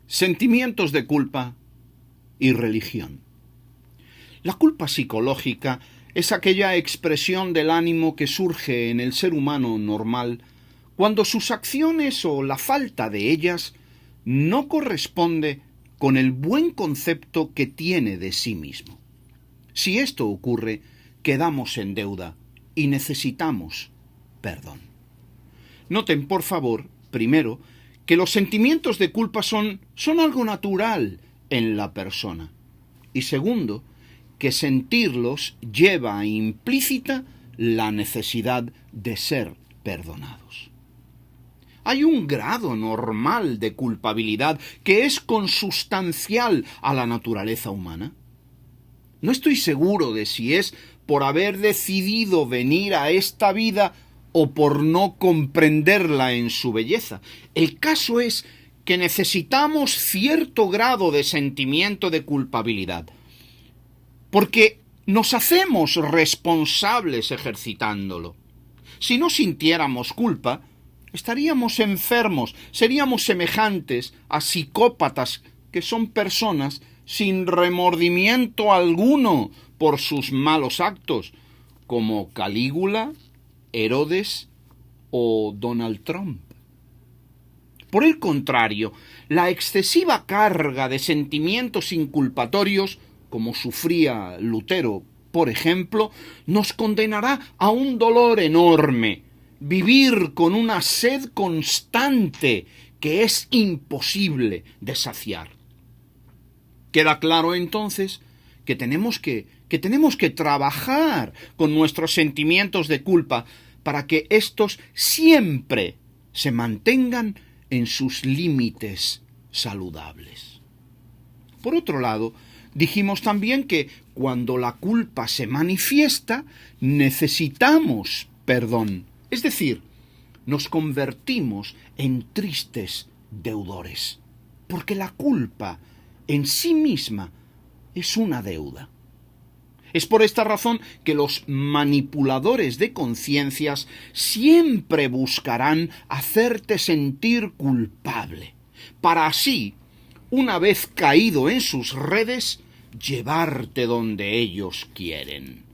Sentimientos de culpa y religión. La culpa psicológica es aquella expresión del ánimo que surge en el ser humano normal cuando sus acciones o la falta de ellas no corresponde con el buen concepto que tiene de sí mismo. Si esto ocurre, quedamos en deuda y necesitamos perdón. Noten, por favor, primero, que los sentimientos de culpa son algo natural en la persona. Y segundo, que sentirlos lleva implícita la necesidad de ser perdonados. Hay un grado normal de culpabilidad que es consustancial a la naturaleza humana. No estoy seguro de si es por haber decidido venir a esta vida o por no comprenderla en su belleza. El caso es que necesitamos cierto grado de sentimiento de culpabilidad, porque nos hacemos responsables ejercitándolo. Si no sintiéramos culpa, estaríamos enfermos, seríamos semejantes a psicópatas que son personas sin remordimiento alguno por sus malos actos, como Calígula, Herodes o Donald Trump. Por el contrario, la excesiva carga de sentimientos inculpatorios, como sufría Lutero, por ejemplo, nos condenará a un dolor enorme, vivir con una sed constante que es imposible de saciar. Queda claro entonces que tenemos que trabajar con nuestros sentimientos de culpa para que éstos siempre se mantengan en sus límites saludables. Por otro lado, dijimos también que cuando la culpa se manifiesta, necesitamos perdón. Es decir, nos convertimos en tristes deudores, porque la culpa en sí misma es una deuda. Es por esta razón que los manipuladores de conciencias siempre buscarán hacerte sentir culpable, para así, una vez caído en sus redes, llevarte donde ellos quieren.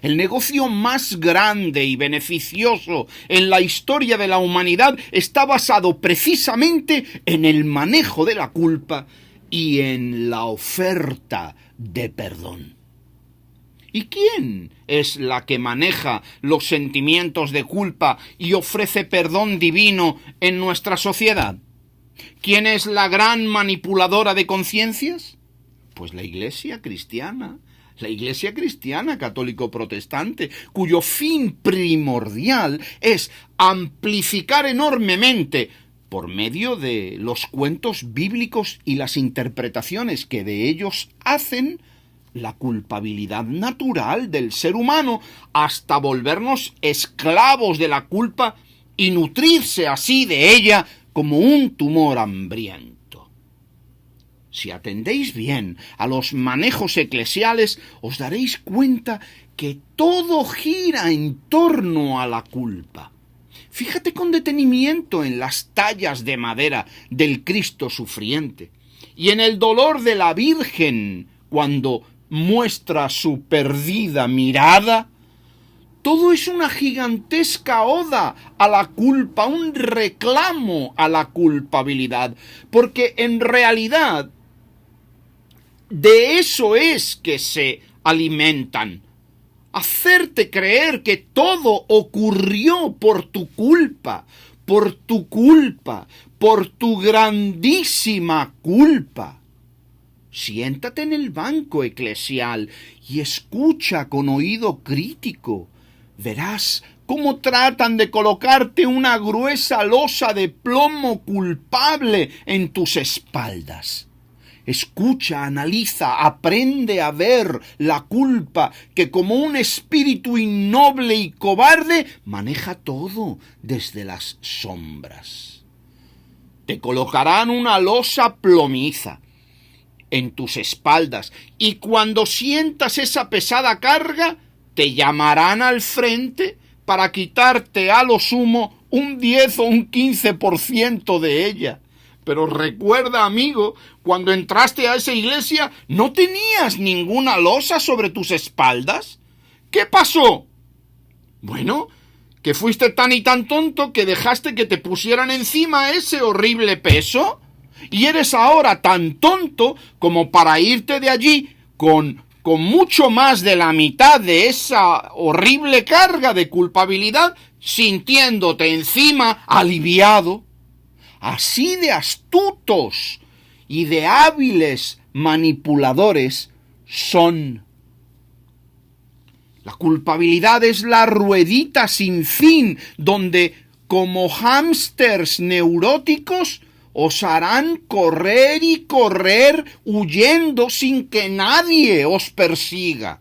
El negocio más grande y beneficioso en la historia de la humanidad está basado precisamente en el manejo de la culpa y en la oferta de perdón. ¿Y quién es la que maneja los sentimientos de culpa y ofrece perdón divino en nuestra sociedad? ¿Quién es la gran manipuladora de conciencias? Pues la Iglesia cristiana católico-protestante, cuyo fin primordial es amplificar enormemente, por medio de los cuentos bíblicos y las interpretaciones que de ellos hacen, la culpabilidad natural del ser humano, hasta volvernos esclavos de la culpa y nutrirse así de ella como un tumor hambriento. Si atendéis bien a los manejos eclesiales, os daréis cuenta que todo gira en torno a la culpa. Fíjate con detenimiento en las tallas de madera del Cristo sufriente y en el dolor de la Virgen cuando muestra su perdida mirada. Todo es una gigantesca oda a la culpa, un reclamo a la culpabilidad, porque en realidad de eso es que se alimentan. Hacerte creer que todo ocurrió por tu culpa, por tu grandísima culpa. Siéntate en el banco eclesial y escucha con oído crítico. Verás cómo tratan de colocarte una gruesa losa de plomo culpable en tus espaldas. Escucha, analiza, aprende a ver la culpa que como un espíritu innoble y cobarde maneja todo desde las sombras. Te colocarán una losa plomiza en tus espaldas y cuando sientas esa pesada carga te llamarán al frente para quitarte a lo sumo un 10 o un 15% de ella. Pero recuerda, amigo, cuando entraste a esa iglesia, ¿no tenías ninguna losa sobre tus espaldas? ¿Qué pasó? Bueno, que fuiste tan y tan tonto que dejaste que te pusieran encima ese horrible peso, y eres ahora tan tonto como para irte de allí con mucho más de la mitad de esa horrible carga de culpabilidad, sintiéndote encima aliviado. Así de astutos y de hábiles manipuladores son. La culpabilidad es la ruedita sin fin, donde, como hámsters neuróticos, os harán correr y correr huyendo sin que nadie os persiga.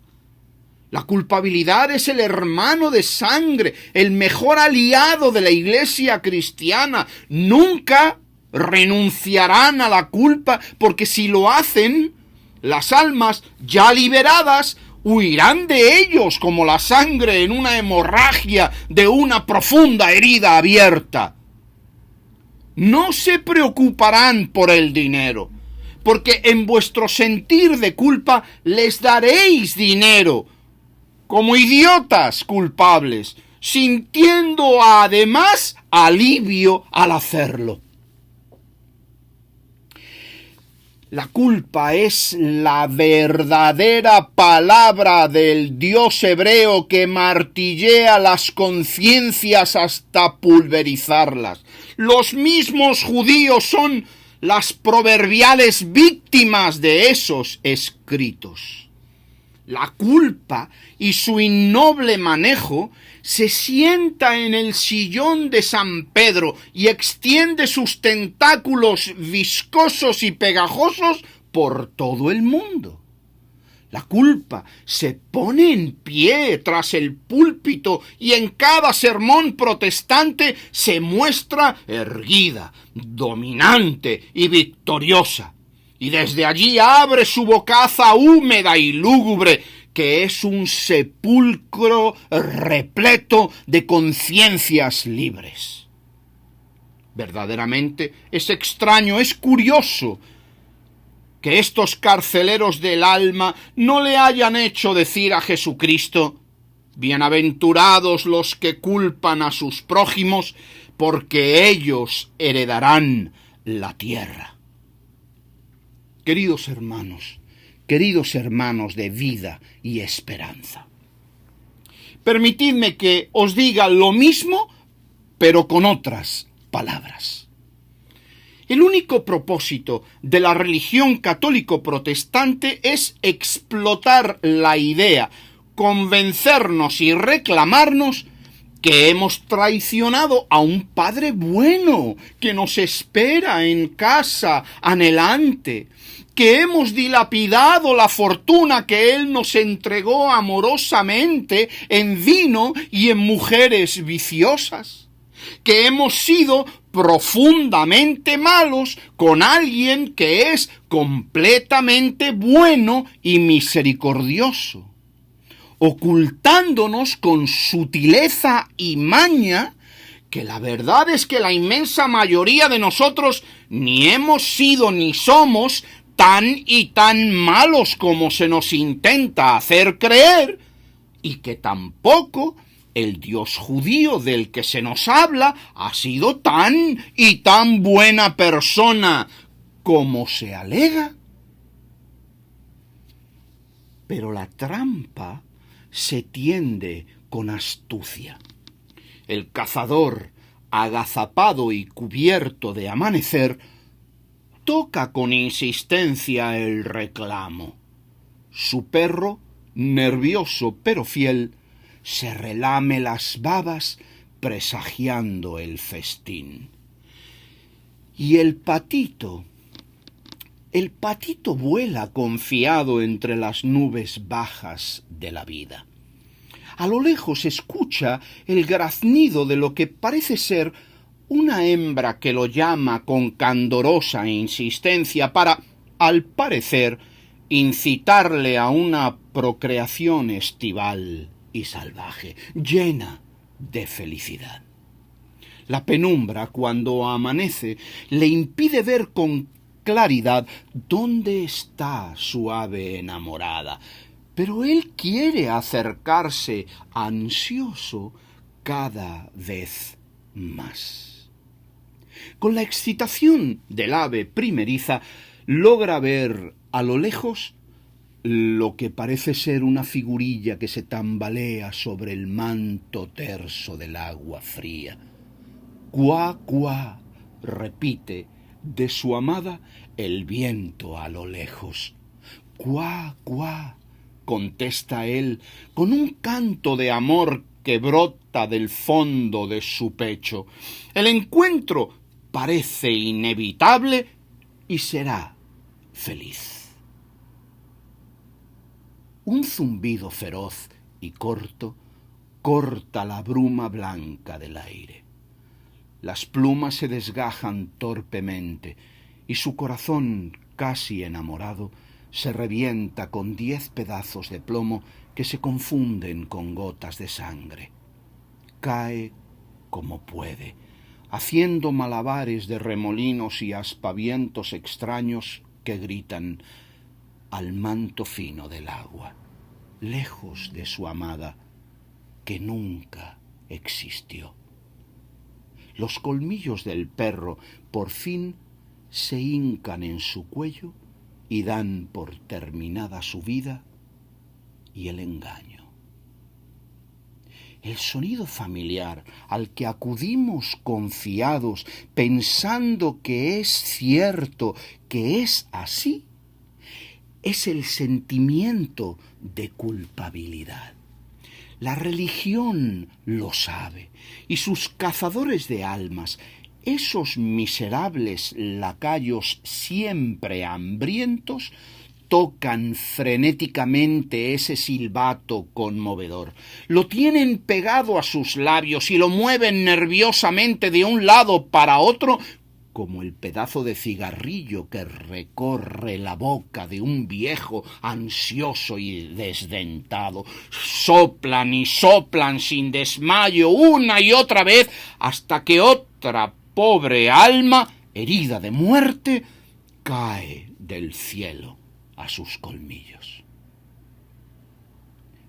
La culpabilidad es el hermano de sangre, el mejor aliado de la iglesia cristiana. Nunca renunciarán a la culpa, porque si lo hacen, las almas ya liberadas huirán de ellos como la sangre en una hemorragia de una profunda herida abierta. No se preocuparán por el dinero, porque en vuestro sentir de culpa les daréis dinero, como idiotas culpables, sintiendo además alivio al hacerlo. La culpa es la verdadera palabra del Dios hebreo que martillea las conciencias hasta pulverizarlas. Los mismos judíos son las proverbiales víctimas de esos escritos. La culpa y su innoble manejo se sienta en el sillón de San Pedro y extiende sus tentáculos viscosos y pegajosos por todo el mundo. La culpa se pone en pie tras el púlpito y en cada sermón protestante se muestra erguida, dominante y victoriosa. Y desde allí abre su bocaza húmeda y lúgubre, que es un sepulcro repleto de conciencias libres. Verdaderamente es extraño, es curioso que estos carceleros del alma no le hayan hecho decir a Jesucristo: bienaventurados los que culpan a sus prójimos, porque ellos heredarán la tierra. Queridos hermanos de vida y esperanza, permitidme que os diga lo mismo, pero con otras palabras. El único propósito de la religión católico-protestante es explotar la idea, convencernos y reclamarnos que hemos traicionado a un Padre bueno que nos espera en casa anhelante, que hemos dilapidado la fortuna que Él nos entregó amorosamente en vino y en mujeres viciosas, que hemos sido profundamente malos con alguien que es completamente bueno y misericordioso, ocultándonos con sutileza y maña que la verdad es que la inmensa mayoría de nosotros ni hemos sido ni somos tan y tan malos como se nos intenta hacer creer, y que tampoco el Dios judío del que se nos habla ha sido tan y tan buena persona como se alega. Pero la trampa se tiende con astucia. El cazador, agazapado y cubierto de amanecer, toca con insistencia el reclamo. Su perro, nervioso pero fiel, se relame las babas presagiando el festín. Y el patito vuela confiado entre las nubes bajas de la vida. A lo lejos escucha el graznido de lo que parece ser una hembra que lo llama con candorosa insistencia para, al parecer, incitarle a una procreación estival y salvaje, llena de felicidad. La penumbra, cuando amanece, le impide ver con claridad dónde está su ave enamorada, pero él quiere acercarse ansioso cada vez más. Con la excitación del ave primeriza, logra ver a lo lejos lo que parece ser una figurilla que se tambalea sobre el manto terso del agua fría. Cuá, cuá, repite de su amada el viento a lo lejos. Cuá, cuá, contesta él con un canto de amor que brota del fondo de su pecho. El encuentro parece inevitable y será feliz. Un zumbido feroz y corto corta la bruma blanca del aire. Las plumas se desgajan torpemente y su corazón, casi enamorado, se revienta con 10 pedazos de plomo que se confunden con gotas de sangre. Cae como puede, haciendo malabares de remolinos y aspavientos extraños que gritan al manto fino del agua, lejos de su amada, que nunca existió. Los colmillos del perro por fin se hincan en su cuello y dan por terminada su vida y el engaño. El sonido familiar al que acudimos confiados, pensando que es cierto, que es así, es el sentimiento de culpabilidad. La religión lo sabe, y sus cazadores de almas, esos miserables lacayos siempre hambrientos, tocan frenéticamente ese silbato conmovedor. Lo tienen pegado a sus labios y lo mueven nerviosamente de un lado para otro, como el pedazo de cigarrillo que recorre la boca de un viejo ansioso y desdentado. Soplan y soplan sin desmayo una y otra vez hasta que otra pobre alma, herida de muerte, cae del cielo a sus colmillos.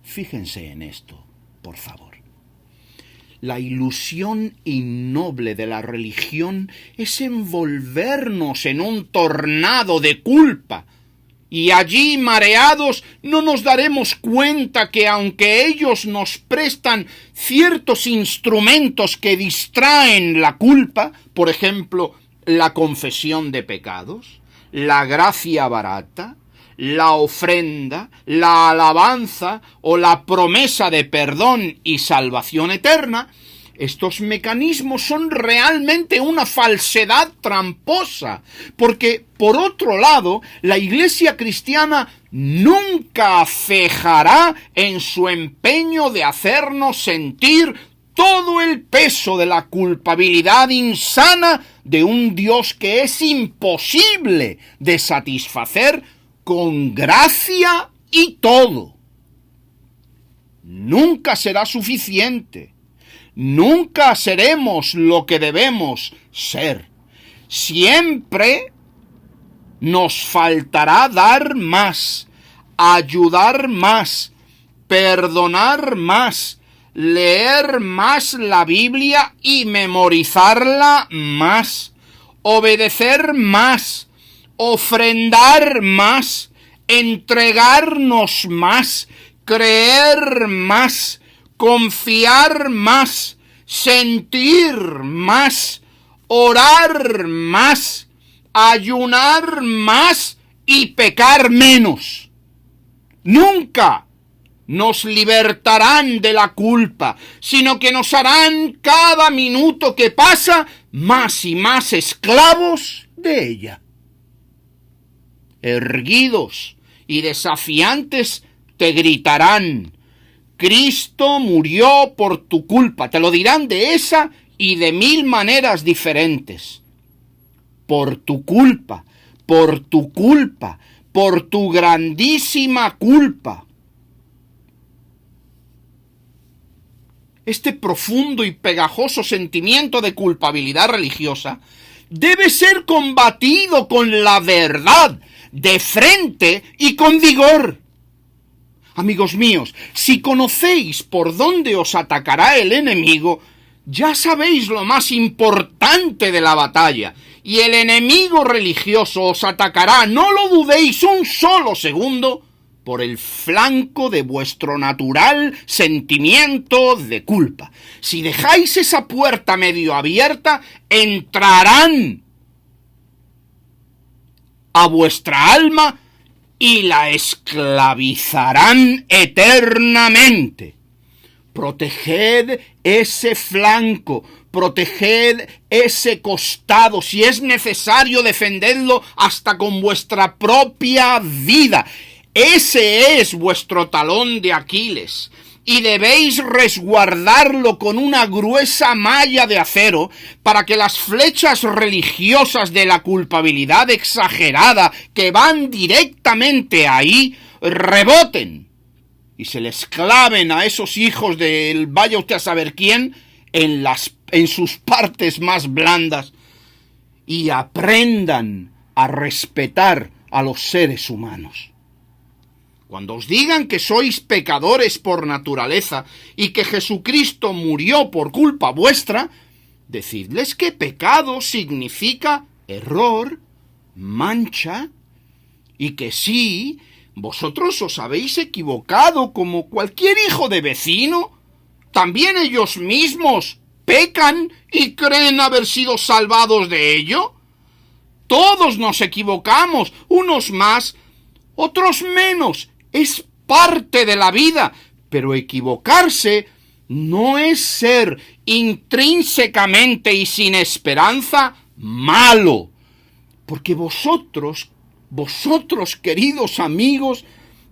Fíjense en esto, por favor. La ilusión innoble de la religión es envolvernos en un tornado de culpa, y allí, mareados, no nos daremos cuenta que aunque ellos nos prestan ciertos instrumentos que distraen la culpa, por ejemplo, la confesión de pecados, la gracia barata, la ofrenda, la alabanza o la promesa de perdón y salvación eterna, estos mecanismos son realmente una falsedad tramposa, porque, por otro lado, la Iglesia cristiana nunca cejará en su empeño de hacernos sentir todo el peso de la culpabilidad insana de un Dios que es imposible de satisfacer con gracia y todo. Nunca será suficiente. Nunca seremos lo que debemos ser. Siempre nos faltará dar más, ayudar más, perdonar más, leer más la Biblia y memorizarla más, obedecer más, ofrendar más, entregarnos más, creer más, confiar más, sentir más, orar más, ayunar más y pecar menos. Nunca nos libertarán de la culpa, sino que nos harán cada minuto que pasa más y más esclavos de ella. Erguidos y desafiantes te gritarán: Cristo murió por tu culpa. Te lo dirán de esa y de 1000 maneras diferentes. Por tu culpa, por tu culpa, por tu grandísima culpa. este profundo y pegajoso sentimiento de culpabilidad religiosa, debe ser combatido con la verdad, de frente y con vigor. Amigos míos, si conocéis por dónde os atacará el enemigo, ya sabéis lo más importante de la batalla, y el enemigo religioso os atacará, no lo dudéis un solo segundo, por el flanco de vuestro natural sentimiento de culpa. Si dejáis esa puerta medio abierta, entrarán a vuestra alma y la esclavizarán eternamente. Proteged ese flanco, proteged ese costado, si es necesario defendedlo hasta con vuestra propia vida. Ese es vuestro talón de Aquiles, y debéis resguardarlo con una gruesa malla de acero para que las flechas religiosas de la culpabilidad exagerada que van directamente ahí reboten y se les claven a esos hijos del vaya usted a saber quién en sus partes más blandas y aprendan a respetar a los seres humanos. Cuando os digan que sois pecadores por naturaleza y que Jesucristo murió por culpa vuestra, decidles que pecado significa error, mancha, y que sí, vosotros os habéis equivocado como cualquier hijo de vecino. También ellos mismos pecan y creen haber sido salvados de ello. Todos nos equivocamos, unos más, otros menos. Es parte de la vida, pero equivocarse no es ser intrínsecamente y sin esperanza malo. Porque vosotros, queridos amigos,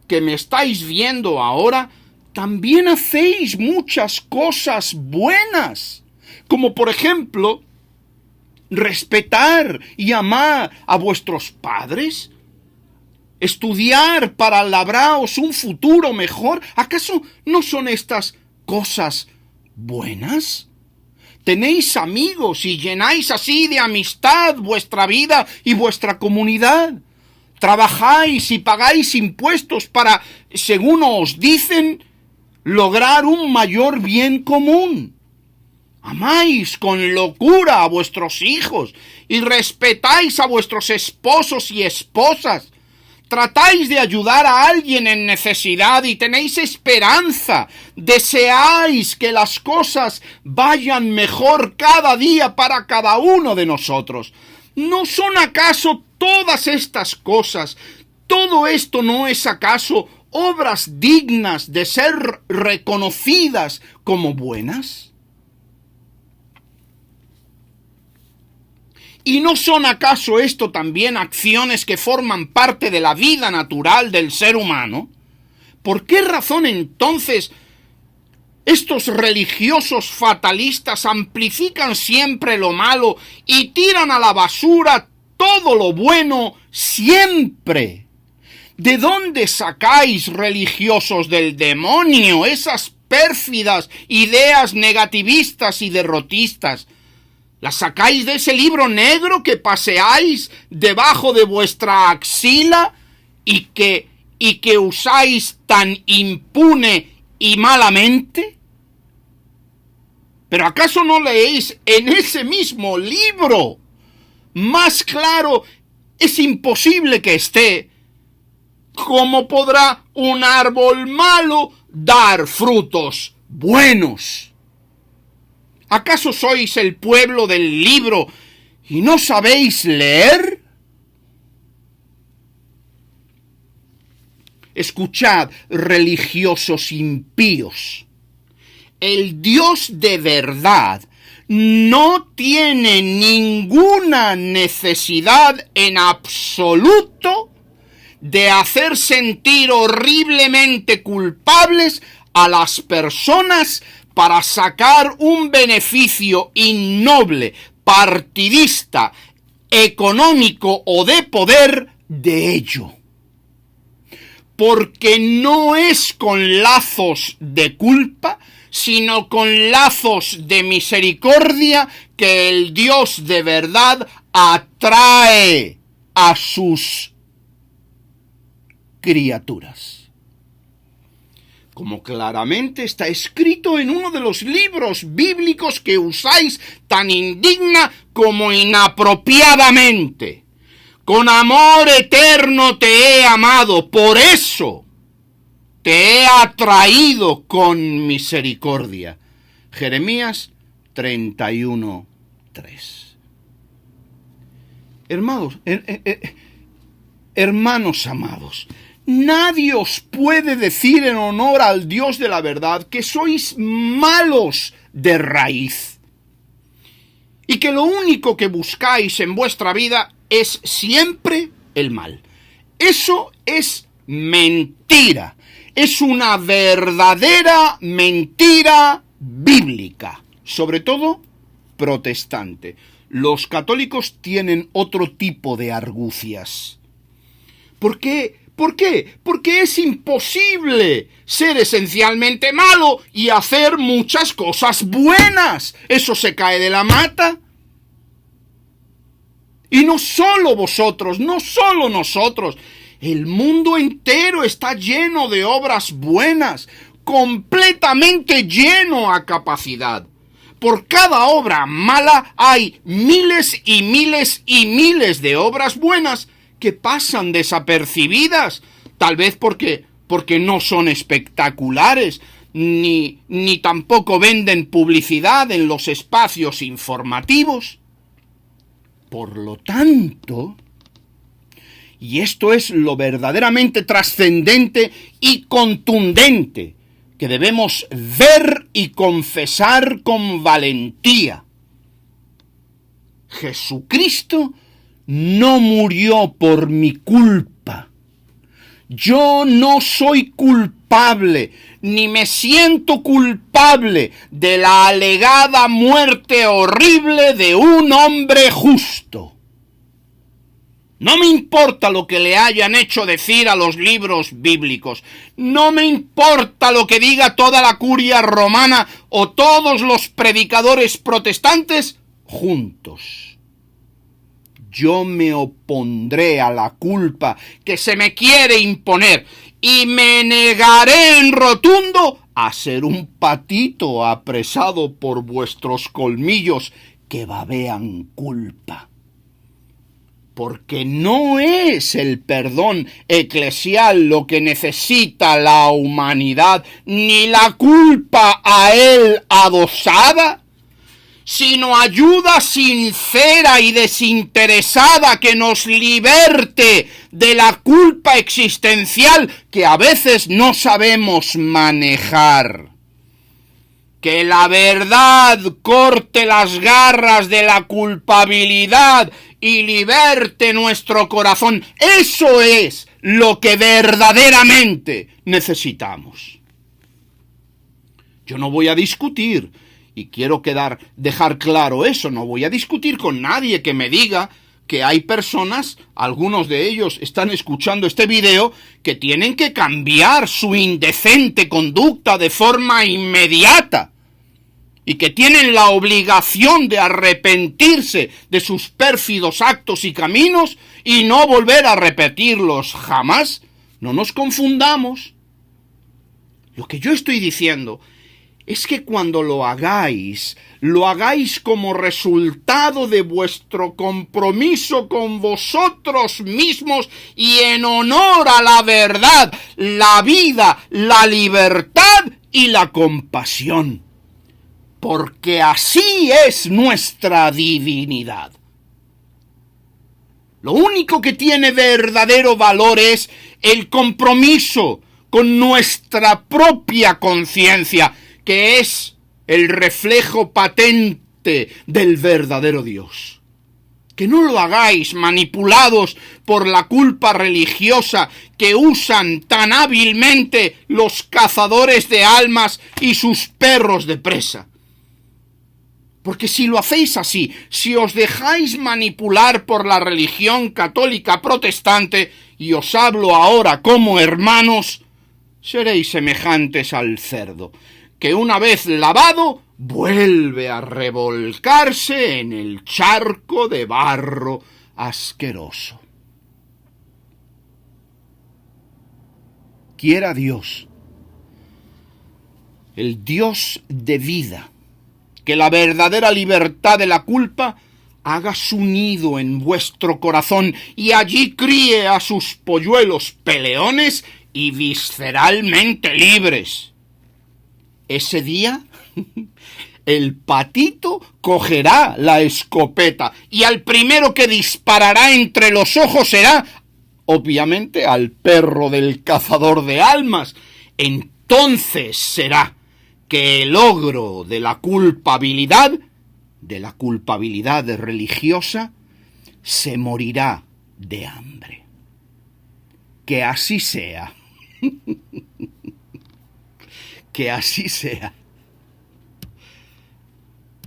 que me estáis viendo ahora, también hacéis muchas cosas buenas, como por ejemplo, respetar y amar a vuestros padres, estudiar para labraos un futuro mejor. ¿Acaso no son estas cosas buenas? Tenéis amigos y llenáis así de amistad vuestra vida y vuestra comunidad. Trabajáis y pagáis impuestos para, según os dicen, lograr un mayor bien común. Amáis con locura a vuestros hijos y respetáis a vuestros esposos y esposas. Tratáis de ayudar a alguien en necesidad y tenéis esperanza. Deseáis que las cosas vayan mejor cada día para cada uno de nosotros. ¿No son acaso todas estas cosas, todo esto no es acaso obras dignas de ser reconocidas como buenas? ¿Y no son acaso esto también acciones que forman parte de la vida natural del ser humano? ¿Por qué razón entonces estos religiosos fatalistas amplifican siempre lo malo y tiran a la basura todo lo bueno siempre? ¿De dónde sacáis, religiosos del demonio, esas pérfidas ideas negativistas y derrotistas? ¿Las sacáis de ese libro negro que paseáis debajo de vuestra axila y que usáis tan impune y malamente? ¿Pero acaso no leéis en ese mismo libro? Más claro es imposible que esté. ¿Cómo podrá un árbol malo dar frutos buenos? ¿Acaso sois el pueblo del libro y no sabéis leer? Escuchad, religiosos impíos. El Dios de verdad no tiene ninguna necesidad en absoluto de hacer sentir horriblemente culpables a las personas para sacar un beneficio innoble, partidista, económico o de poder de ello. Porque no es con lazos de culpa, sino con lazos de misericordia que el Dios de verdad atrae a sus criaturas. Como claramente está escrito en uno de los libros bíblicos que usáis tan indigna como inapropiadamente. Con amor eterno te he amado, por eso te he atraído con misericordia. Jeremías 31:3. Hermanos amados, nadie os puede decir en honor al Dios de la verdad que sois malos de raíz y que lo único que buscáis en vuestra vida es siempre el mal. Eso es mentira. Es una verdadera mentira bíblica, sobre todo protestante. Los católicos tienen otro tipo de argucias. ¿Por qué? ¿Por qué? Porque es imposible ser esencialmente malo y hacer muchas cosas buenas. Eso se cae de la mata. Y no solo vosotros, no solo nosotros. El mundo entero está lleno de obras buenas, completamente lleno a capacidad. Por cada obra mala hay miles y miles y miles de obras buenas que pasan desapercibidas, tal vez porque no son espectaculares, ni tampoco venden publicidad en los espacios informativos. Por lo tanto, y esto es lo verdaderamente trascendente y contundente, que debemos ver y confesar con valentía. Jesucristo no murió por mi culpa. Yo no soy culpable, ni me siento culpable de la alegada muerte horrible de un hombre justo. No me importa lo que le hayan hecho decir a los libros bíblicos. No me importa lo que diga toda la curia romana o todos los predicadores protestantes juntos. Yo me opondré a la culpa que se me quiere imponer y me negaré en rotundo a ser un patito apresado por vuestros colmillos que babean culpa. Porque no es el perdón eclesial lo que necesita la humanidad, ni la culpa a él adosada, sino ayuda sincera y desinteresada que nos liberte de la culpa existencial que a veces no sabemos manejar. Que la verdad corte las garras de la culpabilidad y liberte nuestro corazón. Eso es lo que verdaderamente necesitamos. Yo no voy a discutir, y quiero dejar claro eso, no voy a discutir con nadie que me diga que hay personas, algunos de ellos están escuchando este video, que tienen que cambiar su indecente conducta de forma inmediata y que tienen la obligación de arrepentirse de sus pérfidos actos y caminos y no volver a repetirlos jamás. No nos confundamos. Lo que yo estoy diciendo es que cuando lo hagáis como resultado de vuestro compromiso con vosotros mismos y en honor a la verdad, la vida, la libertad y la compasión. Porque así es nuestra divinidad. Lo único que tiene verdadero valor es el compromiso con nuestra propia conciencia, que es el reflejo patente del verdadero Dios. Que no lo hagáis manipulados por la culpa religiosa que usan tan hábilmente los cazadores de almas y sus perros de presa. Porque si lo hacéis así, si os dejáis manipular por la religión católica protestante, y os hablo ahora como hermanos, seréis semejantes al cerdo, que una vez lavado vuelve a revolcarse en el charco de barro asqueroso. Quiera Dios, el Dios de vida, que la verdadera libertad de la culpa haga su nido en vuestro corazón y allí críe a sus polluelos peleones y visceralmente libres. Ese día el patito cogerá la escopeta y al primero que disparará entre los ojos será, obviamente, al perro del cazador de almas. Entonces será que el ogro de la culpabilidad religiosa, se morirá de hambre. Que así sea. Que así sea.